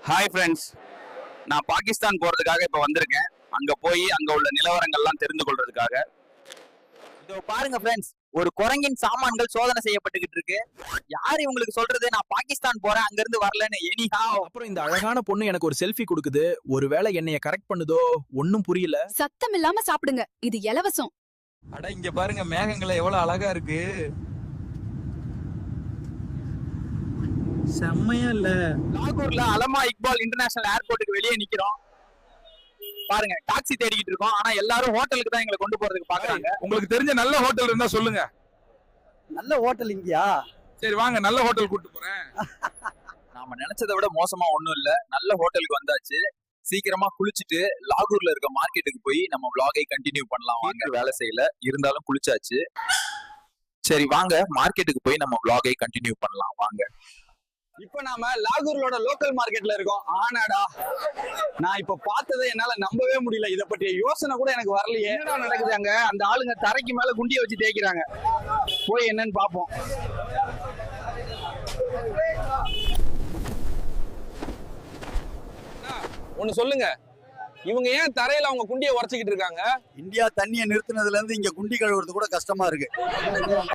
Hi friends, நான் பாகிஸ்தான் போறதுக்காக இப்ப வந்திருக்கேன். அங்க போய் அங்க உள்ள நிலவரங்கள்லாம் தெரிந்து கொள்றதுக்காக. இதோ பாருங்க ஃப்ரெண்ட்ஸ், ஒரு குரங்கின் சாமான்கள் சோதனை செய்யப்பட்டுகிட்டு இருக்கு. யார் இவங்களுக்கு சொல்றது நான் பாகிஸ்தான் போறேன் அங்க இருந்து வரலன்னு? அப்புறம் இந்த அழகான பொண்ணு எனக்கு ஒரு செல்ஃபி கொடுக்குது. ஒருவேளை என்னைய கரெக்ட் பண்ணுதோ ஒன்னும் புரியல. சத்தம் இல்லாம சாப்பிடுங்க, இது இலவசம். அட இங்க பாருங்க, மேகங்களை எவ்வளவு அழகா இருக்கு. செம்மையா இல்ல? லாகூர்ல அலமா இக்பால் இன்டர்நேஷனல் ஏர்போர்ட்டுக்கு வெளியே நிக்கிறோம். பாருங்க, டாக்ஸி தேடிக்கிட்டு இருக்கோம். ஆனா எல்லாரும் ஹோட்டலுக்கு தான் எங்களை கொண்டு போறதுக்கு பாக்குறாங்க. உங்களுக்கு தெரிஞ்ச நல்ல ஹோட்டல் இருந்தா சொல்லுங்க. நல்ல ஹோட்டல் இங்கயா? சரி வாங்க, நல்ல ஹோட்டல் கூட்டு போறேன். நாம நினைச்சதை விட மோசமா ஒண்ணும் இல்ல. நல்ல ஹோட்டலுக்கு வந்தாச்சு. சீக்கிரமா குளிச்சுட்டு லாகூர்ல இருக்க மார்க்கெட்டுக்கு போய் நம்ம vlog-ஐ கண்டினியூ பண்ணலாம். வாங்க, வேலை செய்யல இருந்தாலும் குளிச்சாச்சு. சரி வாங்க, மார்க்கெட்டுக்கு போய் நம்ம vlog-ஐ கண்டினியூ பண்ணலாம். வாங்க. இப்ப நாம லாகூர்லோட லோக்கல் மார்க்கெட்ல இருக்கோம். ஆனாடா, நான் இப்ப பார்த்ததை என்னால நம்பவே முடியல. இத பற்றிய யோசனை கூட எனக்கு வரலையே. என்னடா நடக்குது அங்க? அந்த ஆளுங்க தரைக்கு மேல குண்டிய வச்சு தேய்க்கிறாங்க. போய் என்னன்னு பாப்போம். ஒண்ணு சொல்லுங்க, இவங்க ஏன் தரையில அவங்க குண்டியை உரைச்சிக்கிட்டு இருக்காங்க? இந்தியா தண்ணியை நிறுத்தினதுல இருந்து இங்க குண்டி கழுவுறது கூட கஷ்டமா இருக்கு.